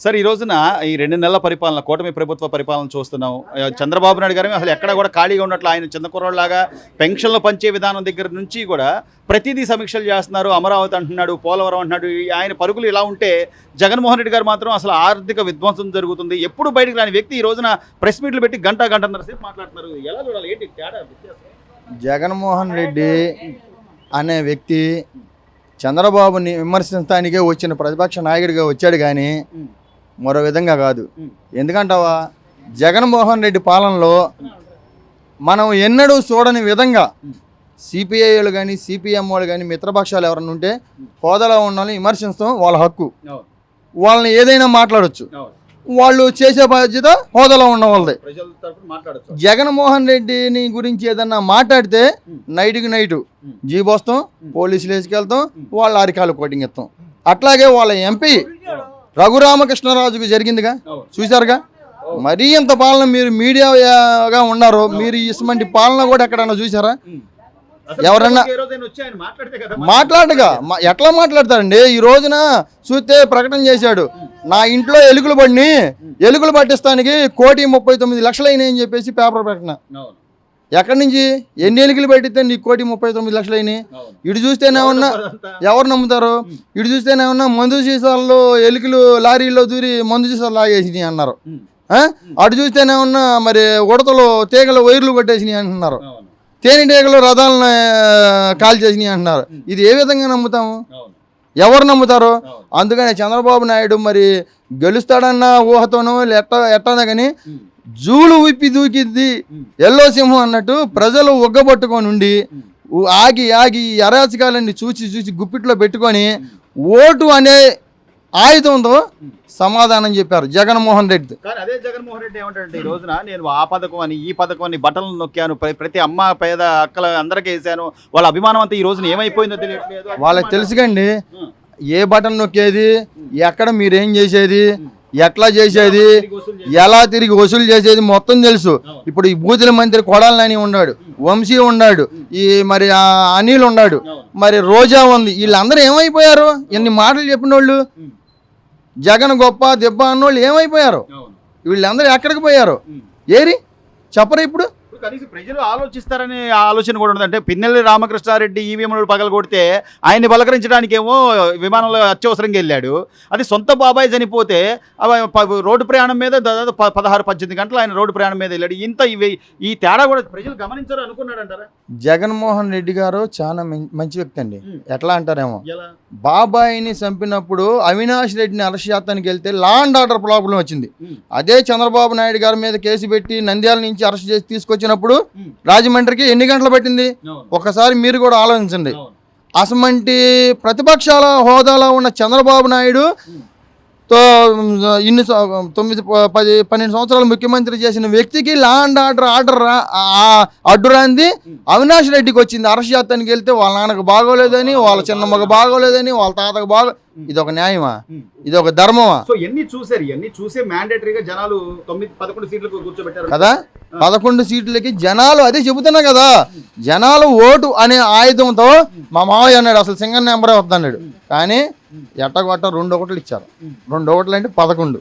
Sir ఈ రోజున ఈ 2 నెలల పరిపాలన కూటమి ప్రభుత్వ పరిపాలన చూస్తున్నాం. చంద్రబాబు నాయుడు గారు అసలు ఎక్కడ కూడా ఖాళీగా ఉన్నట్లు ఆయన చిన్న కుర్రోళ్ళలాగా పెన్షన్లు పంచే విధానం దగ్గర నుంచి కూడా ప్రతిదీ సమీక్షలు చేస్తున్నారు. అమరావతి అంటున్నాడు, పోలవరం అంటున్నాడు. ఆయన పరుగులు ఇలా ఉంటే జగన్మోహన్ రెడ్డి గారు మాత్రం అసలు ఆర్థిక విధ్వంసం జరుగుతుంది. ఎప్పుడు బయటకు రాని వ్యక్తి ఈ రోజున ప్రెస్ మీట్లు పెట్టి గంటన్నర సేపు మాట్లాడుతున్నారు. ఎలా చూడాలి, ఏంటి తేడా వ్యత్యాసం? జగన్మోహన్ రెడ్డి అనే వ్యక్తి చంద్రబాబుని విమర్శించడానికే వచ్చిన ప్రతిపక్ష నాయకుడిగా వచ్చాడు, కానీ మరో విధంగా కాదు. ఎందుకంటావా, జగన్మోహన్ రెడ్డి పాలనలో మనం ఎన్నడూ చూడని విధంగా సిపిఐలు కానీ సిపిఎం వాళ్ళు కానీ మిత్రపక్షాలు ఎవరన్నా ఉంటే హోదాలో ఉన్న విమర్శించడం వాళ్ళ హక్కు. వాళ్ళని ఏదైనా మాట్లాడచ్చు, వాళ్ళు చేసే బాధ్యత హోదాలో ఉన్న వాళ్ళదే. జగన్మోహన్ రెడ్డిని గురించి ఏదన్నా మాట్లాడితే నైట్కి నైటు జీబోస్తాం, పోలీసులు వేసుకెళ్తాం, వాళ్ళ అరికాలు కోటింగ్ ఇస్తాం. అట్లాగే వాళ్ళ ఎంపీ రఘురామకృష్ణరాజుకు జరిగిందిగా, చూశారుగా. మరీ ఇంత పాలన మీరు మీడియాగా ఉన్నారు, మీరు ఇటువంటి పాలన కూడా ఎక్కడన్నా చూసారా? ఎవరన్నా మాట్లాడగా ఎట్లా మాట్లాడతారండి? ఈ రోజున చూస్తే ప్రకటన చేశాడు, నా ఇంట్లో ఎలుకలు పట్టిస్తానికి 1,39,00,000 అయినాయని చెప్పేసి పేపర్ ప్రకటన. ఎక్కడి నుంచి ఎన్ని ఎలుకలు పెట్టితే నీకు 1,39,00,000 అయినాయి? ఇటు చూస్తేనేమన్నా ఎవరు నమ్ముతారు? ఇటు చూస్తేనేమన్నా మందు సీసాల్లో ఎలుకలు లారీల్లో దూరి మందు సీసాలు లాగేసినాయి అన్నారు. అటు చూస్తేనేమన్నా మరి ఉడతలు తీగలు వైర్లు కొట్టేసినాయి అంటున్నారు, తేనెటీగలు రథాలను కాల్ చేసినాయి అంటున్నారు. ఇది ఏ విధంగా నమ్ముతాము? ఎవరు నమ్ముతారు? అందుకని చంద్రబాబు నాయుడు మరి గెలుస్తాడన్న ఊహతోనో ఎట్టనా కానీ జూలు విప్పి దూకిద్ది ఎల్లో సింహం అన్నట్టు ప్రజలు ఒగ్గబట్టుకొని ఉండి ఆగి అరాచకాలన్నీ చూసి గుప్పిట్లో పెట్టుకొని ఓటు అనే ఆయుధంతో సమాధానం చెప్పారు జగన్మోహన్ రెడ్డి. కానీ అదే జగన్మోహన్ రెడ్డి ఏమంటాడంటే, ఈ రోజున నేను ఆ పథకం అని ఈ పథకం అని బటన్లు నొక్కాను, ప్రతి అమ్మ పేద అక్కల అందరికీ వేసాను, వాళ్ళ అభిమానం అంతా ఈ రోజున ఏమైపోయిందో తెలియట్లేదు. వాళ్ళకి తెలుసుకండి ఏ బటన్ నొక్కేది, ఎక్కడ మీరేం చేసేది, ఎట్లా చేసేది, ఎలా తిరిగి వసూలు చేసేది మొత్తం తెలుసు. ఇప్పుడు ఈ బూతుల మంత్రి కొడాలి నాని ఉన్నాడు, వంశీ ఉన్నాడు, ఈ మరి అనిల్ ఉన్నాడు, మరి రోజా ఉంది. వీళ్ళందరూ ఏమైపోయారు? ఎన్ని మాటలు చెప్పిన వాళ్ళు, జగన్ గొప్ప దెబ్బ అన్నోళ్ళు ఏమైపోయారు? వీళ్ళందరూ ఎక్కడికి పోయారు? ఏరి చెప్పరు ఇప్పుడు? కనీసం ప్రజలు ఆలోచిస్తారనే ఆలోచన కూడా ఉంది. అంటే పిన్నెల్లి రామకృష్ణారెడ్డి ఈవీఎంలు పగల కొడితే ఆయన్ని బలకరించడానికేమో విమానంలో అత్యవసరంగా వెళ్ళాడు. అది సొంత బాబాయ్ చనిపోతే రోడ్డు ప్రయాణం మీద దాదాపు 16-18 గంటలు ఆయన రోడ్డు ప్రయాణం మీద వెళ్ళాడు. ఈ తేడా కూడా ప్రజలు గమనించారు అనుకున్నాడంటారా? జగన్మోహన్ రెడ్డి గారు చాలా మంచి వ్యక్తి అండి. ఎట్లా అంటారేమో, బాబాయిని చంపినప్పుడు అవినాష్ రెడ్డిని అరెస్ట్ చేస్తానికి వెళ్తే లా అండ్ ఆర్డర్ ప్రాబ్లం వచ్చింది. అదే చంద్రబాబు నాయుడు గారి మీద కేసు పెట్టి నంద్యాల నుంచి అరెస్ట్ చేసి తీసుకొచ్చినప్పుడు రాజమండ్రికి ఎన్ని గంటలు పట్టింది? ఒకసారి మీరు కూడా ఆలోచించండి. అసమంటి ప్రతిపక్షాల హోదాలో ఉన్న చంద్రబాబు నాయుడు ఇన్ని 9-10-12 సంవత్సరాలు ముఖ్యమంత్రి చేసిన వ్యక్తికి లా అండ్ ఆర్డర్ అడ్డురాంది అవినాష్ రెడ్డికి వచ్చింది. అరెస్ట్ చేస్తానికి వెళ్తే వాళ్ళ నాన్నకు బాగోలేదని, వాళ్ళ చిన్నమ్మకు బాగోలేదని, వాళ్ళ తాతకు ఇది ఒక న్యాయమా? ఇది ఒక ధర్మమా? సో ఎన్ని చూసే మ్యాండేటరీగా జనాలు 9-11 సీట్లకు కూర్చోబెట్టారు కదా. 11 సీట్లకి జనాలు అదే చెబుతున్నా కదా, జనాలు ఓటు అనే ఆయుధంతో మా మావయ్య అన్నాడు అసలు సింగల్ నెంబరే వద్దన్నాడు, కానీ ఎట్టగొట్ట 2 ఒకట్లు ఇచ్చారు. 2 ఒకట్లు అంటే 11.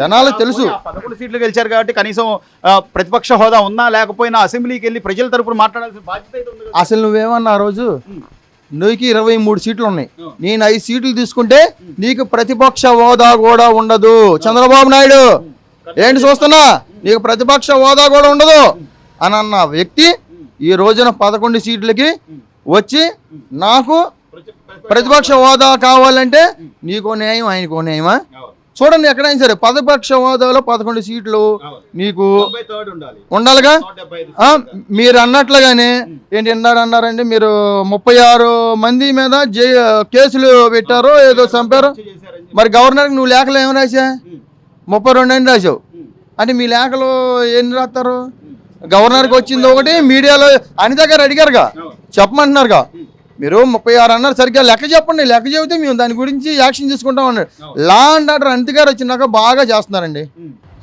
జనాలు తెలుసు 11 సీట్లు గెలిచారు కాబట్టి కనీసం ప్రతిపక్ష హోదా ఉన్నా లేకపోయినా అసెంబ్లీకి వెళ్ళి ప్రజల తరపున మాట్లాడాల్సిన బాధ్యత అయితే ఉంది. అసలు నువ్వేమన్నా ఆ రోజు నీకు 23 సీట్లు ఉన్నాయి, నేను 5 సీట్లు తీసుకుంటే నీకు ప్రతిపక్ష హోదా కూడా ఉండదు. చంద్రబాబు నాయుడు ఏంటి చూస్తున్నా, నీకు ప్రతిపక్ష హోదా కూడా ఉండదు అని అన్న వ్యక్తి ఈ రోజున 11 సీట్లకి వచ్చి నాకు ప్రతిపక్ష హోదా కావాలంటే నీకో న్యాయం ఆయనకో న్యాయమా? చూడండి, ఎక్కడైనా సరే ప్రతిపక్ష హోదాలో 11 సీట్లు నీకు ఉండాలిగా. మీరు అన్నట్లుగానే ఏంటి అన్నారండి, మీరు 36 మంది మీద కేసులు పెట్టారు, ఏదో చంపారు. మరి గవర్నర్కి నువ్వు లేఖలు ఏమి రాసా? 32 అని రాసావు. అంటే మీ లేఖలు ఎన్ని రాస్తారు? గవర్నర్కి వచ్చింది ఒకటి, మీడియాలో అనిత గారు అడిగారుగా, చెప్పమంటున్నారుగా. మీరు 36 అన్నారు, సరిగ్గా లెక్క చెప్పండి, లెక్క చెబితే మేము దాని గురించి యాక్షన్ తీసుకుంటాం అన్నాడు. లా అండ్ ఆర్డర్ అనిత గారు వచ్చినాక బాగా చేస్తున్నారండి.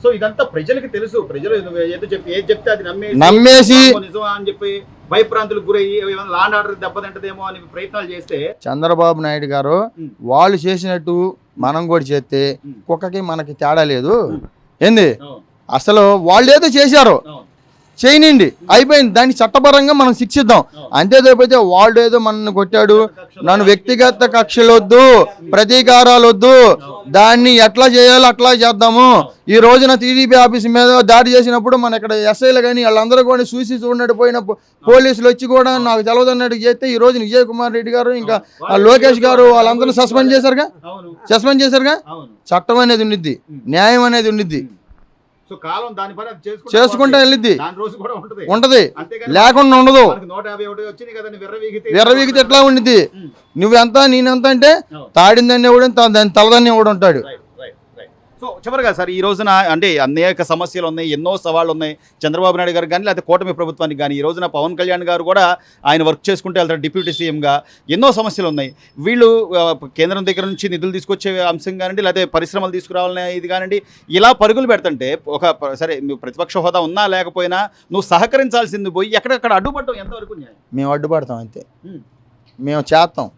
సో ఇదంతా ప్రజలకు తెలుసు, ప్రజలు ఏది చెప్తే అది నమ్మేసి నిజమా అని చెప్పి భయప్రాంతులకు గురయ్యి లా అండ్ ఆర్డర్ దెబ్బతింటదేమో అని ప్రయత్నాలు చేస్తే చంద్రబాబు నాయుడు గారు వాళ్ళు చేసినట్టు మనం కూడా చేస్తే కుక్కకి మనకి తేడా లేదు. ఏంది అసలు వాళ్ళు ఏదో చేశారు చేయనండి, అయిపోయింది. దాన్ని చట్టపరంగా మనం శిక్షిద్దాం అంతే తప్పితే వాళ్ళు ఏదో మనల్ని కొట్టాడు, నన్ను వ్యక్తిగత కక్షలు వద్దు, ప్రతీకారాలు వద్దు, దాన్ని ఎట్లా చేయాలో అట్లా చేద్దాము. ఈ రోజున టీడీపీ ఆఫీస్ మీద దాడి చేసినప్పుడు మన ఇక్కడ ఎస్ఐలు కానీ వాళ్ళందరూ కూడా చూసి చూడనట్టు పోయిన పోలీసులు వచ్చి కూడా నాకు తెలవదన్నట్టు చేస్తే ఈ రోజు విజయ్ కుమార్ రెడ్డి గారు ఇంకా లోకేష్ గారు వాళ్ళందరూ సస్పెండ్ చేశారుగా. చట్టం అనేది ఉండిద్ది, న్యాయం అనేది ఉండిద్ది, చేసుకుంటా వెళ్ళిద్ది, ఉంటది, లేకుండా ఉండదు. విర్రవీగితే ఎట్లా ఉండిద్ది, నువ్వెంత నేనెంత అంటే తాడిందని ఇవ్వడం దాని తలదాన్ని ఇవ్వడం ఉంటాడు. సో చివరిగా సార్ ఈ రోజున అంటే అనేక సమస్యలు ఉన్నాయి, ఎన్నో సవాళ్ళు ఉన్నాయి చంద్రబాబు నాయుడు గారు కానీ లేకపోతే కూటమి ప్రభుత్వానికి కానీ. ఈ రోజున పవన్ కళ్యాణ్ గారు కూడా ఆయన వర్క్ చేసుకుంటూ వెళ్తారు డిప్యూటీ సీఎంగా. ఎన్నో సమస్యలు ఉన్నాయి. వీళ్ళు కేంద్రం దగ్గర నుంచి నిధులు తీసుకొచ్చే అంశం కానివ్వండి, లేకపోతే పరిశ్రమలు తీసుకురావాలనే ఇది కానివ్వండి, ఇలా పరుగులు పెడుతుంటే సరే నువ్వు ప్రతిపక్ష హోదా ఉన్నా లేకపోయినా నువ్వు సహకరించాల్సింది పోయి ఎక్కడెక్కడ అడ్డుపడటం ఎంతవరకు మేము అడ్డుపడతాం అంతే, మేము చేస్తాం.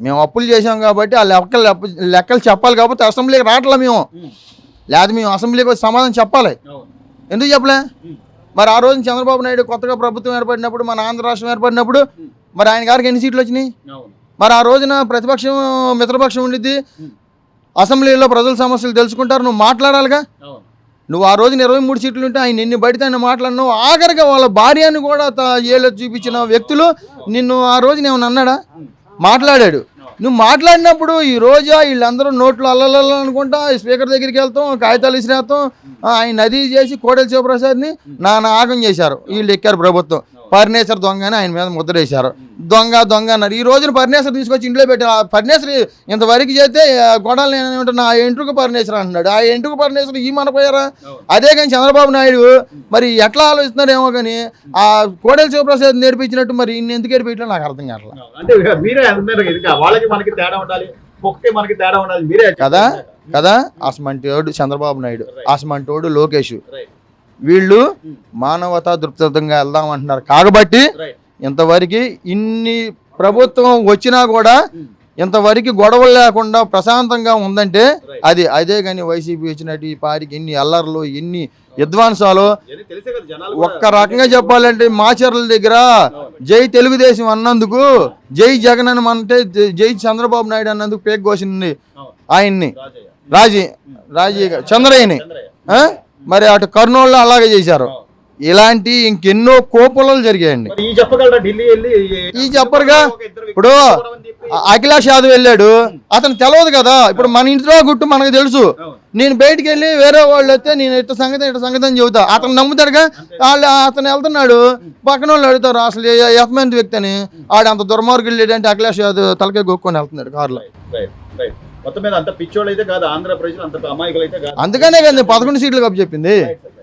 మేము అప్పులు చేసాం కాబట్టి ఆ లెక్కలు చెప్పాలి కాబట్టి అసెంబ్లీకి రావట్లే మేము, లేదా మేము అసెంబ్లీకి వచ్చి సమాధానం చెప్పాలి. ఎందుకు చెప్పలే? మరి ఆ రోజు చంద్రబాబు నాయుడు కొత్తగా ప్రభుత్వం ఏర్పడినప్పుడు, మన ఆంధ్ర రాష్ట్రం ఏర్పడినప్పుడు మరి ఆయన గారికి ఎన్ని సీట్లు వచ్చినాయి? మరి ఆ రోజున ప్రతిపక్షం మిత్రపక్షం ఉండిద్ది, అసెంబ్లీలో ప్రజల సమస్యలు తెలుసుకుంటారు, నువ్వు మాట్లాడాలిగా. నువ్వు ఆ రోజున 23 సీట్లు ఉంటే ఆయన ఎన్ని బడితే ఆయన మాట్లాడినావు. ఆఖరిగా వాళ్ళ భార్యను కూడా ఏళ్ళు చూపించిన వ్యక్తులు నిన్ను ఆ రోజున ఏమన్నా అన్నాడా? మాట్లాడాడు. నువ్వు మాట్లాడినప్పుడు ఈ రోజు వీళ్ళందరూ నోట్లు అల్లల్ల అనుకుంటా స్పీకర్ దగ్గరికి వెళ్తాం, కాగితాలు ఇసిరేస్తాం, ఆయన నది చేసి కోడెల శివప్రసాద్ని ఆగం చేశారు. వీళ్ళు ఎక్కారు ప్రభుత్వం, పర్నేశ్వర్ దొంగ అని ఆయన మీద ముద్ర వేశారు. దొంగ అన్నారు. ఈ రోజున పర్నేశ్వర్ తీసుకొచ్చి ఇంట్లో పెట్టారు. ఆ పర్నేశ్వర్ ఇంతవరకు చేస్తే గొడవలు నేనేమంటున్నా ఆ ఎంట్రుకు పర్నేశ్వర్ అంటున్నాడు. ఆ ఎంట్రుకు పర్నేశ్వర్ ఈ మనపోయారా? అదే కానీ చంద్రబాబు నాయుడు మరి ఎట్లా ఆలోచిస్తున్నారేమో కానీ ఆ కోడెల శివప్రసాద్ నేర్పించినట్టు మరి ఇన్ని ఎందుకు నేర్పించడం నాకు అర్థం కావట్లేదు. కదా అసమంటోడు చంద్రబాబు నాయుడు, అసమంటోడు లోకేష్, వీళ్ళు మానవతా దృక్పథంగా వెళ్దాం అంటున్నారు. కాబట్టి ఇంతవరకు ఇన్ని ప్రభుత్వం వచ్చినా కూడా ఇంతవరకు గొడవలు లేకుండా ప్రశాంతంగా ఉందంటే అదే కానీ వైసీపీ వచ్చినట్టు ఈ పారికి ఎన్ని అల్లర్లు, ఎన్ని విధ్వంసాలు. ఒక్క రకంగా చెప్పాలంటే మాచర్ల దగ్గర జై తెలుగుదేశం అన్నందుకు, జై జగన్ అని అంటే జై చంద్రబాబు నాయుడు అన్నందుకు పేక్ కోసింది ఆయన్ని, రాజీ చంద్రయ్యని. మరి అటు కర్నూలులో అలాగే చేశారు. ఇలాంటి ఇంకెన్నో కోపలు జరిగాయండి. ఈ చెప్పరుగా ఇప్పుడు అఖిలేష్ యాదవ్ వెళ్ళాడు, అతను తెలియదు కదా. ఇప్పుడు మన ఇంట్లో గుట్టు మనకు తెలుసు. నేను బయటికి వెళ్ళి వేరే వాళ్ళు వస్తే నేను ఇట్ట సంగతి అని చెబుతా, అతను నమ్ముతాడుగా. అతను వెళ్తున్నాడు, పక్కన వాళ్ళు అడుగుతారు అసలు ఎంతమంది వ్యక్తి అని. ఆడు అంత దుర్మార్గులు లేదంటే అఖిలేష్ యాదవ్ తలకే గొక్కుని వెళ్తున్నాడు కారులో. మొత్తం మీద అంత పిచ్చోళ్ళు అయితే కాదు, ఆంధ్ర ప్రజలు అంత అమాయకులు అయితే కాదు. అందుకనే కదా 11 సీట్లు కప్పు చెప్పింది.